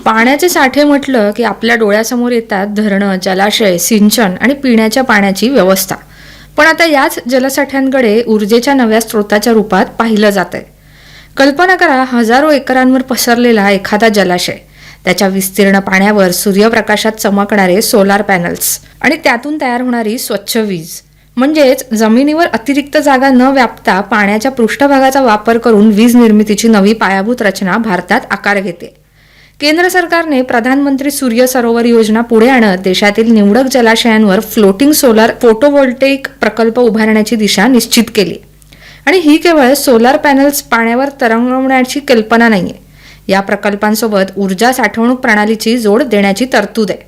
पाण्याचे साठे म्हटलं की आपल्या डोळ्यासमोर येतात धरणं, जलाशय, सिंचन आणि पिण्याच्या पाण्याची व्यवस्था. पण आता याच जलसाठ्यांकडे ऊर्जेच्या नव्या स्रोताच्या रूपात पाहिलं जातंय. कल्पना करा, हजारो एकरांवर पसरलेला एखादा जलाशय, त्याच्या विस्तीर्ण पाण्यावर सूर्यप्रकाशात चमकणारे सोलार पॅनल्स आणि त्यातून तयार होणारी स्वच्छ वीज. म्हणजेच जमिनीवर अतिरिक्त जागा न व्यापता पाण्याच्या पृष्ठभागाचा वापर करून वीज निर्मितीची नवी पायाभूत रचना भारतात आकार घेते. केंद्र सरकारने प्रधानमंत्री सूर्य सरोवर योजना पुढे आणत देशातील निवडक जलाशयांवर फ्लोटिंग सोलार फोटोव्होल्टेइक प्रकल्प उभारण्याची दिशा निश्चित केली. आणि ही केवळ सोलार पॅनल्स पाण्यावर तरंगवण्याची कल्पना नाहीये. या प्रकल्पांसोबत ऊर्जा साठवणूक प्रणालीची जोड देण्याची तरतूद आहे.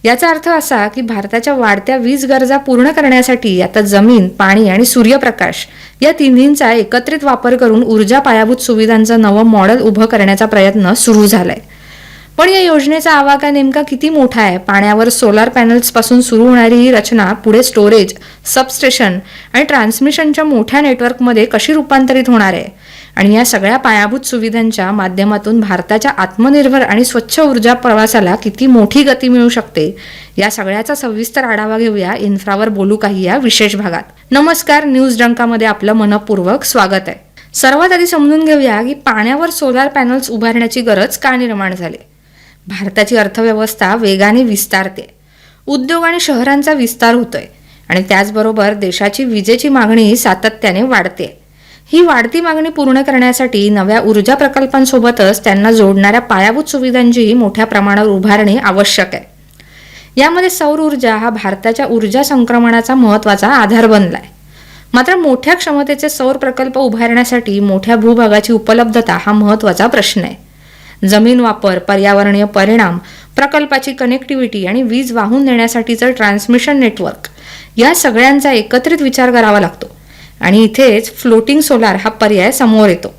याचा अर्थ असा की भारताच्या वाढत्या वीज गरजा पूर्ण करण्यासाठी आता जमीन, पाणी आणि सूर्यप्रकाश या तिन्हींचा एकत्रित वापर करून ऊर्जा पायाभूत सुविधांचं नवं मॉडेल उभं करण्याचा प्रयत्न सुरू झालाय. पण या योजनेचा आवाका नेमका किती मोठा आहे? पाण्यावर सोलार पॅनल्स पासून सुरू होणारी ही रचना पुढे स्टोरेज, सबस्टेशन आणि ट्रान्समिशनच्या मोठ्या नेटवर्कमध्ये कशी रूपांतरित होणार आहे? आणि या सगळ्या पायाभूत सुविधांच्या माध्यमातून भारताच्या आत्मनिर्भर आणि स्वच्छ ऊर्जा प्रवासाला किती मोठी गती मिळू शकते, या सगळ्याचा सविस्तर आढावा घेऊया. इन्फ्रावर बोलू काही या विशेष भागात. नमस्कार, न्यूज डंकामध्ये आपलं मनपूर्वक स्वागत आहे. सर्वात आधी समजून घेऊया की पाण्यावर सोलार पॅनल्स उभारण्याची गरज का निर्माण झाली. भारताची अर्थव्यवस्था वेगाने विस्तारते, उद्योग आणि शहरांचा विस्तार होतोय आणि त्याचबरोबर देशाची विजेची मागणी सातत्याने वाढते. ही वाढती मागणी पूर्ण करण्यासाठी नव्या ऊर्जा प्रकल्पांसोबतच त्यांना जोडणाऱ्या पायाभूत सुविधांची मोठ्या प्रमाणावर उभारणे आवश्यक आहे. यामध्ये सौर ऊर्जा हा भारताच्या ऊर्जा संक्रमणाचा महत्त्वाचा आधार बनलाय. मात्र मोठ्या क्षमतेचे सौर प्रकल्प उभारण्यासाठी मोठ्या भूभागाची उपलब्धता हा महत्त्वाचा प्रश्न आहे. जमीन वापर, पर्यावरणीय परिणाम, प्रकल्पाची कनेक्टिव्हिटी आणि वीज वाहून नेण्यासाठीचं ट्रान्समिशन नेटवर्क, या सगळ्यांचा एकत्रित विचार करावा लागतो. आणि इथेच फ्लोटिंग सोलार हा पर्याय समोर येतो.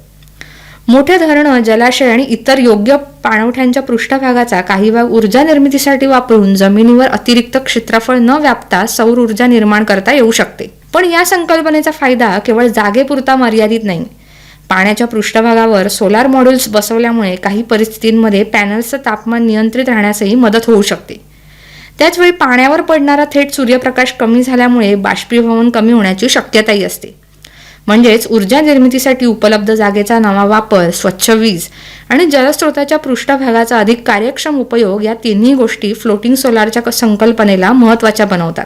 मोठे धरणं, जलाशय आणि इतर योग्य पाणवठ्यांच्या पृष्ठभागाचा काही भाग ऊर्जा निर्मितीसाठी वापरून जमिनीवर अतिरिक्त क्षेत्रफळ न व्यापता सौर ऊर्जा निर्माण करता येऊ शकते. पण या संकल्पनेचा फायदा केवळ जागेपुरता मर्यादित नाही. पाण्याच्या पृष्ठभागावर सोलार मॉड्यूल्स बसवल्यामुळे काही परिस्थितींमध्ये पॅनल्सचं तापमान नियंत्रित राहण्यासही मदत होऊ शकते. त्याचवेळी पाण्यावर पडणारा थेट सूर्यप्रकाश कमी झाल्यामुळे बाष्पीभवन कमी होण्याची शक्यताही असते. म्हणजेच ऊर्जा निर्मितीसाठी उपलब्ध जागेचा नवा वापर, स्वच्छ वीज आणि जलस्रोताच्या पृष्ठभागाचा अधिक कार्यक्षम उपयोग, या तिन्ही गोष्टी फ्लोटिंग सोलारच्या संकल्पनेला महत्त्वाच्या बनवतात.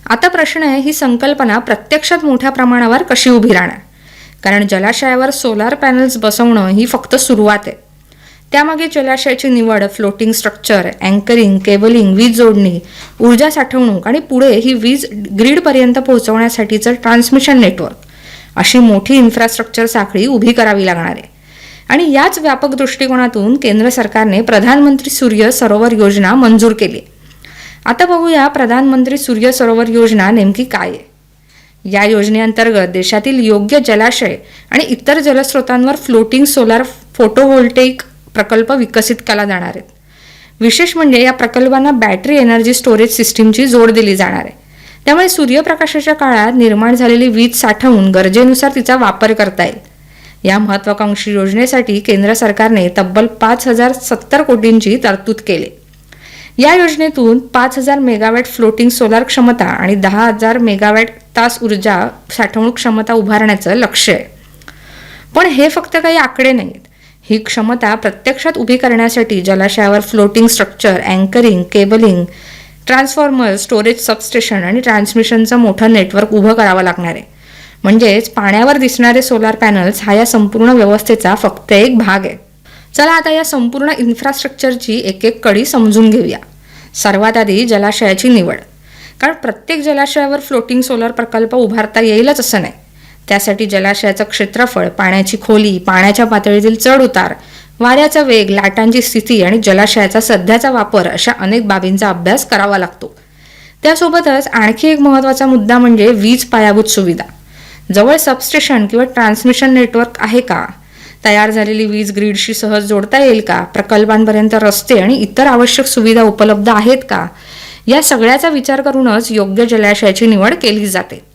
आता प्रश्न आहे, ही संकल्पना प्रत्यक्षात मोठ्या प्रमाणावर कशी उभी राहणार? कारण जलाशयावर सोलार पॅनल्स बसवणं ही फक्त सुरुवात आहे. त्यामागे जलाशयाची निवड, फ्लोटिंग स्ट्रक्चर, अँकरिंग, केबलिंग, वीज जोडणी, ऊर्जा साठवणूक आणि पुढे ही वीज ग्रीडपर्यंत पोहोचवण्यासाठीचं ट्रान्समिशन नेटवर्क, अशी मोठी इन्फ्रास्ट्रक्चर साखळी उभी करावी लागणार आहे. आणि याच व्यापक दृष्टिकोनातून केंद्र सरकारने प्रधानमंत्री सूर्य सरोवर योजना मंजूर केली. आता बघूया प्रधानमंत्री सूर्य सरोवर योजना नेमकी काय आहे. या योजनेअंतर्गत देशातील योग्य जलाशय आणि इतर जलस्रोतांवर फ्लोटिंग सोलार फोटोव्होल्टेइक प्रकल्प विकसित केला जाणार आहेत. विशेष म्हणजे या प्रकल्पांना बॅटरी एनर्जी स्टोरेज सिस्टीमची जोड दिली जाणार आहे. त्यामुळे सूर्यप्रकाशाच्या काळात निर्माण झालेली वीज साठवून गरजेनुसार तिचा वापर करता येईल. या महत्त्वाकांक्षी योजनेसाठी केंद्र सरकारने तब्बल 5,070 कोटींची तरतूद केली. या योजनेतून 5,000 मेगावॅट फ्लोटिंग सोलार क्षमता आणि 10,000 मेगावॅट तास ऊर्जा साठवणूक क्षमता उभारण्याचं लक्ष्य आहे. पण हे फक्त काही आकडे नाहीत. ही क्षमता प्रत्यक्षात उभी करण्यासाठी जलाशयावर floating structure, anchoring, cabling, transformer, storage, substation आणि ट्रान्समिशनचं मोठं नेटवर्क उभं करावं लागणार आहे. म्हणजेच पाण्यावर दिसणारे सोलार पॅनल्स हा या संपूर्ण व्यवस्थेचा फक्त एक भाग आहे. चला आता या संपूर्ण इन्फ्रास्ट्रक्चरची एक एक कडी समजून घेऊया. सर्वात आधी जलाशयाची निवड. कारण प्रत्येक जलाशयावर फ्लोटिंग सोलार प्रकल्प उभारता येईलच असं नाही. त्यासाठी जलाशयाचं क्षेत्रफळ, पाण्याची खोली, पाण्याच्या पातळीतील चढ उतार, वाऱ्याचा वेग, लाटांची स्थिती आणि जलाशयाचा सध्याचा वापर, अशा अनेक बाबींचा अभ्यास करावा लागतो. त्यासोबतच आणखी एक महत्त्वाचा मुद्दा म्हणजे वीज पायाभूत सुविधा. जवळ सबस्टेशन किंवा ट्रान्समिशन नेटवर्क आहे का? तयार झालेली वीज ग्रीडशी सहज जोडता येईल का? प्रकल्पांपर्यंत रस्ते आणि इतर आवश्यक सुविधा उपलब्ध आहेत का? या सगळ्याचा विचार करूनच योग्य जलाशयाची निवड केली जाते.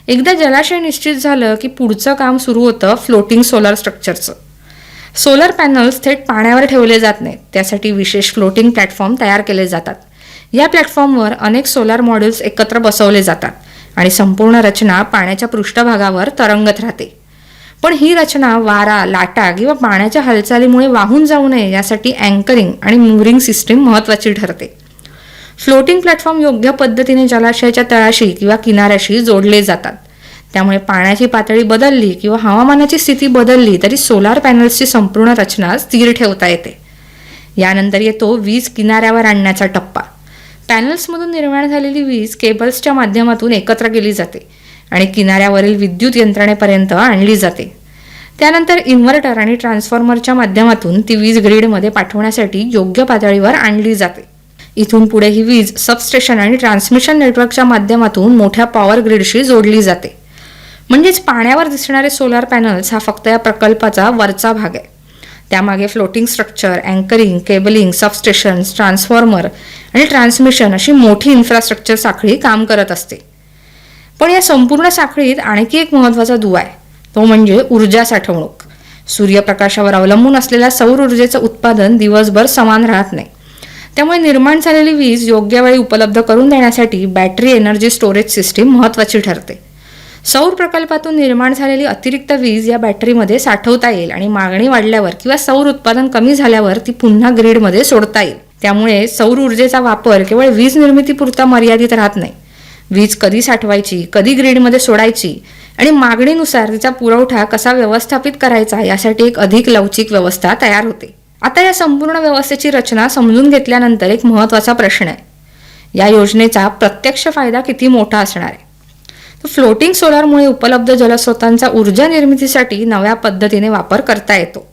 एकदा जलाशय निश्चित झालं की पुढचं काम सुरू होतं फ्लोटिंग सोलार स्ट्रक्चरचं. सोलर पॅनल्स थेट पाण्यावर ठेवले जात नाहीत. त्यासाठी विशेष फ्लोटिंग प्लॅटफॉर्म तयार केले जातात. या प्लॅटफॉर्मवर अनेक सोलर मॉड्यूल्स एकत्र बसवले जातात आणि संपूर्ण रचना पाण्याच्या पृष्ठभागावर तरंगत राहते. पण ही रचना वारा, लाटा किंवा पाण्याच्या हालचालीमुळे वाहून जाऊ नये यासाठी अँकरिंग आणि मूव्हरिंग सिस्टीम महत्त्वाची ठरते. फ्लोटिंग प्लॅटफॉर्म योग्य पद्धतीने जलाशयाच्या तळाशी किंवा किनाऱ्याशी जोडले जातात. त्यामुळे पाण्याची पातळी बदलली किंवा हवामानाची स्थिती बदलली तरी सोलार पॅनल्सची संपूर्ण रचना स्थिर ठेवता येते. यानंतर येतो वीज किनाऱ्यावर आणण्याचा टप्पा. पॅनल्समधून निर्माण झालेली वीज केबल्सच्या माध्यमातून एकत्र केली जाते आणि किनाऱ्यावरील विद्युत यंत्रणेपर्यंत आणली जाते. त्यानंतर इन्व्हर्टर आणि ट्रान्सफॉर्मरच्या माध्यमातून ती वीज ग्रीडमध्ये पाठवण्यासाठी योग्य पातळीवर आणली जाते. इथून पुढे ही वीज सबस्टेशन आणि ट्रान्समिशन नेटवर्कच्या माध्यमातून मोठ्या पॉवर ग्रीडशी जोडली जाते. म्हणजेच पाण्यावर दिसणारे सोलार पॅनल्स हा फक्त या प्रकल्पाचा वरचा भाग आहे. त्यामागे floating structure, anchoring, cabling, substations, transformer आणि ट्रान्समिशन अशी मोठी इन्फ्रास्ट्रक्चर साखळी काम करत असते. पण या संपूर्ण साखळीत आणखी एक महत्त्वाचा दुवा आहे, तो म्हणजे ऊर्जा साठवणूक. सूर्यप्रकाशावर अवलंबून असलेल्या सौर ऊर्जेचं उत्पादन दिवसभर समान राहत नाही. त्यामुळे निर्माण झालेली वीज योग्य वेळी उपलब्ध करून देण्यासाठी बॅटरी एनर्जी स्टोरेज सिस्टीम महत्त्वाची ठरते. सौर प्रकल्पातून निर्माण झालेली अतिरिक्त वीज या बॅटरीमध्ये साठवता येईल आणि मागणी वाढल्यावर किंवा सौर उत्पादन कमी झाल्यावर ती पुन्हा ग्रीडमध्ये सोडता येईल. त्यामुळे सौर ऊर्जेचा वापर केवळ वीज निर्मितीपुरता मर्यादित राहत नाही. वीज कधी साठवायची, कधी ग्रीडमध्ये सोडायची आणि मागणीनुसार तिचा पुरवठा कसा व्यवस्थापित करायचा यासाठी एक अधिक लवचिक व्यवस्था तयार होते. आता या संपूर्ण व्यवस्थेची रचना समजून घेतल्यानंतर एक महत्त्वाचा प्रश्न आहे, या योजनेचा प्रत्यक्ष फायदा किती मोठा असणार आहे? फ्लोटिंग सोलारमुळे उपलब्ध जलस्रोतांचा ऊर्जा निर्मितीसाठी नव्या पद्धतीने वापर करता येतो.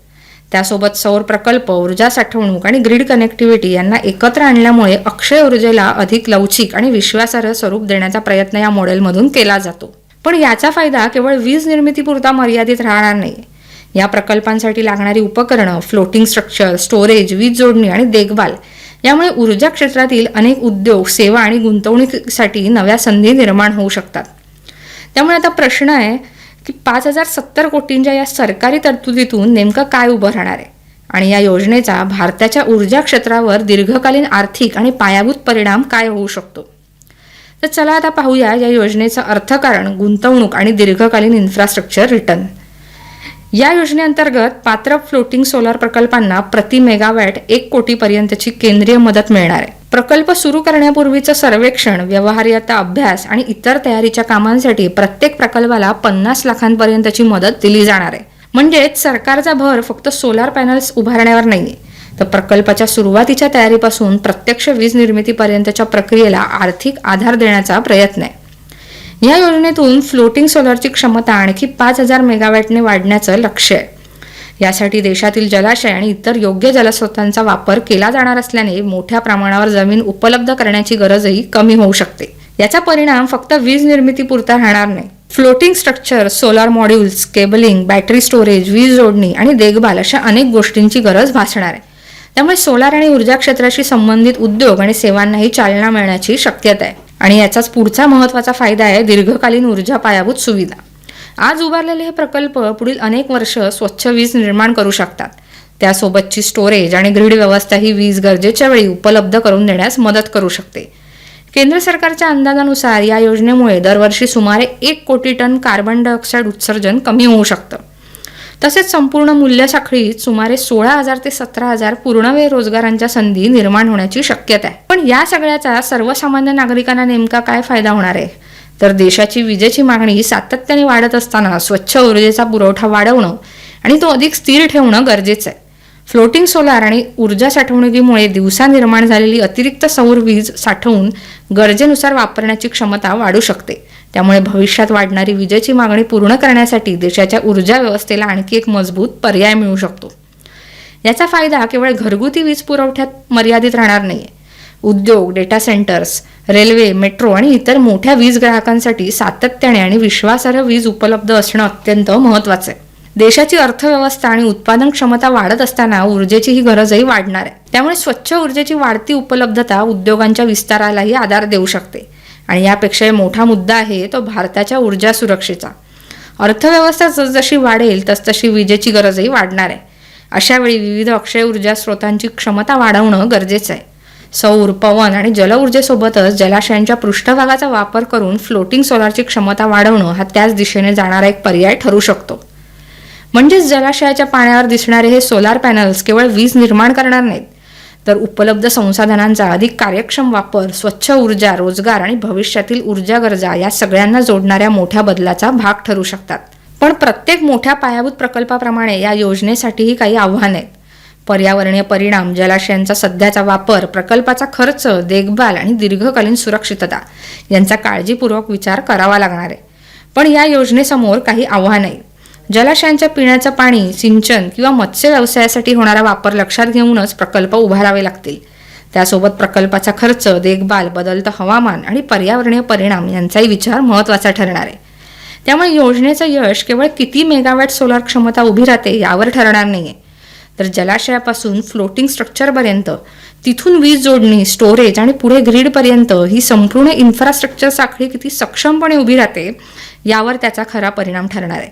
त्यासोबत सौर प्रकल्प, ऊर्जा साठवणूक आणि ग्रीड कनेक्टिव्हिटी यांना एकत्र आणल्यामुळे अक्षय ऊर्जेला अधिक लवचिक आणि विश्वासार्ह स्वरूप देण्याचा प्रयत्न या मॉडेलमधून केला जातो. पण याचा फायदा केवळ वीज निर्मितीपुरता मर्यादित राहणार नाही. या प्रकल्पांसाठी लागणारी उपकरणं, फ्लोटिंग स्ट्रक्चर, स्टोरेज, वीज जोडणी आणि देखभाल यामुळे ऊर्जा क्षेत्रातील अनेक उद्योग, सेवा आणि गुंतवणुकीसाठी नव्या संधी निर्माण होऊ शकतात. त्यामुळे आता प्रश्न आहे की 5070 कोटींच्या या सरकारी तरतुदीतून नेमकं काय उभं राहणार आहे आणि या योजनेचा भारताच्या ऊर्जा क्षेत्रावर दीर्घकालीन आर्थिक आणि पायाभूत परिणाम काय होऊ शकतो. तर चला आता पाहूया या योजनेचं अर्थकारण, गुंतवणूक आणि दीर्घकालीन इन्फ्रास्ट्रक्चर रिटर्न. या योजनेअंतर्गत पात्र फ्लोटिंग सोलार प्रकल्पांना प्रति मेगावॅट 1 कोटीपर्यंतची केंद्रीय मदत मिळणार आहे. प्रकल्प सुरू करण्यापूर्वीचं सर्वेक्षण, व्यवहार्यता अभ्यास आणि इतर तयारीच्या कामांसाठी प्रत्येक प्रकल्पाला 50 लाखांपर्यंतची मदत दिली जाणार आहे. म्हणजेच सरकारचा भर फक्त सोलार पॅनल्स उभारण्यावर नाहीये, तर प्रकल्पाच्या सुरुवातीच्या तयारीपासून प्रत्यक्ष वीज निर्मितीपर्यंतच्या प्रक्रियेला आर्थिक आधार देण्याचा प्रयत्न आहे. या योजनेतून फ्लोटिंग सोलरची क्षमता आणखी 5000 मेगावॅटने वाढण्याचं लक्ष्य आहे. यासाठी देशातील जलाशय आणि इतर योग्य जलस्रोतांचा वापर केला जाणार असल्याने मोठ्या प्रमाणावर जमीन उपलब्ध करण्याची गरजही कमी होऊ शकते. याचा परिणाम फक्त वीज निर्मितीपुरता राहणार नाही. Floating structure, solar modules, cabling, battery storage, वीज जोडणी आणि देखभाल अशा अनेक गोष्टींची गरज भासणार आहे. त्यामुळे सोलार आणि ऊर्जा क्षेत्राशी संबंधित उद्योग आणि सेवांनाही चालना मिळण्याची शक्यता आहे. आणि याचाच पुढचा महत्त्वाचा फायदा आहे दीर्घकालीन ऊर्जा पायाभूत सुविधा. आज उभारलेले हे प्रकल्प पुढील अनेक वर्ष स्वच्छ वीज निर्माण करू शकतात. त्यासोबतची स्टोरेज आणि ग्रीड व्यवस्था ही वीज गरजेच्या वेळी उपलब्ध करून देण्यास मदत करू शकते. केंद्र सरकारच्या अंदाजानुसार या योजनेमुळे दरवर्षी सुमारे 1 कोटी टन कार्बन डायऑक्साईड उत्सर्जन कमी होऊ शकतं. तसेच संपूर्ण मूल्य साखळीत सुमारे 16,000 ते 17,000 पूर्णवेळ रोजगारांच्या संधी निर्माण होण्याची शक्यता आहे. पण या सगळ्याचा सर्वसामान्य नागरिकांना नेमका काय फायदा होणार आहे? तर देशाची विजेची मागणी सातत्याने वाढत असताना स्वच्छ ऊर्जेचा पुरवठा वाढवणं आणि तो अधिक स्थिर ठेवणं गरजेचं आहे. फ्लोटिंग सोलार आणि ऊर्जा साठवणुकीमुळे दिवसा निर्माण झालेली अतिरिक्त सौर वीज साठवून गरजेनुसार वापरण्याची क्षमता वाढू शकते. त्यामुळे भविष्यात वाढणारी विजेची मागणी पूर्ण करण्यासाठी देशाच्या ऊर्जा व्यवस्थेला आणखी एक मजबूत पर्याय मिळू शकतो. याचा फायदा केवळ घरगुती वीज पुरवठ्यात मर्यादित राहणार नाहीये. उद्योग, डेटा सेंटर्स, रेल्वे, मेट्रो आणि इतर मोठ्या वीज ग्राहकांसाठी सातत्याने आणि विश्वासार्ह वीज उपलब्ध असणं अत्यंत महत्त्वाचं आहे. देशाची अर्थव्यवस्था आणि उत्पादन क्षमता वाढत असताना ऊर्जेची ही गरजही वाढणार आहे. त्यामुळे स्वच्छ ऊर्जेची वाढती उपलब्धता उद्योगांच्या विस्तारालाही आधार देऊ शकते. आणि यापेक्षा मोठा मुद्दा आहे तो भारताच्या ऊर्जा सुरक्षेचा. अर्थव्यवस्था जसजशी वाढेल तसतशी विजेची गरजही वाढणार आहे. अशावेळी विविध अक्षय ऊर्जा स्रोतांची क्षमता वाढवणं गरजेचं आहे. सौर, पवन आणि जलऊर्जेसोबतच जलाशयांच्या पृष्ठभागाचा वापर करून फ्लोटिंग सोलारची क्षमता वाढवणं हा त्याच दिशेने जाणारा एक पर्याय ठरू शकतो. म्हणजेच जलाशयाच्या पाण्यावर दिसणारे हे सोलार पॅनल्स केवळ वीज निर्माण करणार नाहीत, तर उपलब्ध संसाधनांचा अधिक कार्यक्षम वापर, स्वच्छ ऊर्जा, रोजगार आणि भविष्यातील ऊर्जा गरजा या सगळ्यांना जोडणाऱ्या मोठ्या बदलाचा भाग ठरू शकतात. पण प्रत्येक मोठ्या पायाभूत प्रकल्पाप्रमाणे या योजनेसाठीही काही आव्हानं आहेत. पर्यावरणीय परिणाम, जलाशयांचा सध्याचा वापर, प्रकल्पाचा खर्च, देखभाल आणि दीर्घकालीन सुरक्षितता यांचा काळजीपूर्वक विचार करावा लागणार आहे. पण या योजनेसमोर काही आव्हानं आहेत. जलाशयांच्या पिण्याचं पाणी, सिंचन किंवा मत्स्य व्यवसायासाठी होणारा वापर लक्षात घेऊनच प्रकल्प उभारावे लागतील. त्यासोबत प्रकल्पाचा खर्च, देखभाल, बदलतं हवामान आणि पर्यावरणीय परिणाम यांचाही विचार महत्त्वाचा ठरणार आहे. त्यामुळे योजनेचं यश केवळ किती मेगावॅट सोलार क्षमता उभी राहते यावर ठरणार नाहीये, तर जलाशयापासून फ्लोटिंग स्ट्रक्चरपर्यंत, तिथून वीज जोडणी, स्टोरेज आणि पुढे ग्रीडपर्यंत ही संपूर्ण इन्फ्रास्ट्रक्चर साखळी किती सक्षमपणे उभी राहते यावर त्याचा खरा परिणाम ठरणार आहे.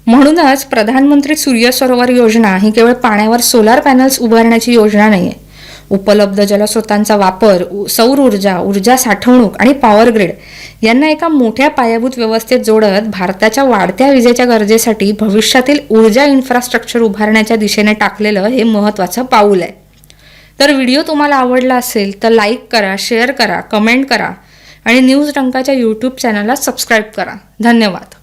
म्हणूनच प्रधानमंत्री सूर्य सरोवर योजना ही केवळ पाण्यावर सोलार पॅनल्स उभारण्याची योजना नाही आहे. उपलब्ध जलस्रोतांचा वापर, सौर ऊर्जा, ऊर्जा साठवणूक आणि पॉवर ग्रिड यांना एका मोठ्या पायाभूत व्यवस्थेत जोडत भारताच्या वाढत्या विजेच्या गरजेसाठी भविष्यातील ऊर्जा इन्फ्रास्ट्रक्चर उभारण्याच्या दिशेने टाकलेलं हे महत्त्वाचं पाऊल आहे. तर व्हिडिओ तुम्हाला आवडला असेल तर लाईक करा, शेअर करा, कमेंट करा आणि न्यूज डंकाच्या यूट्यूब चॅनलला सबस्क्राईब करा. धन्यवाद.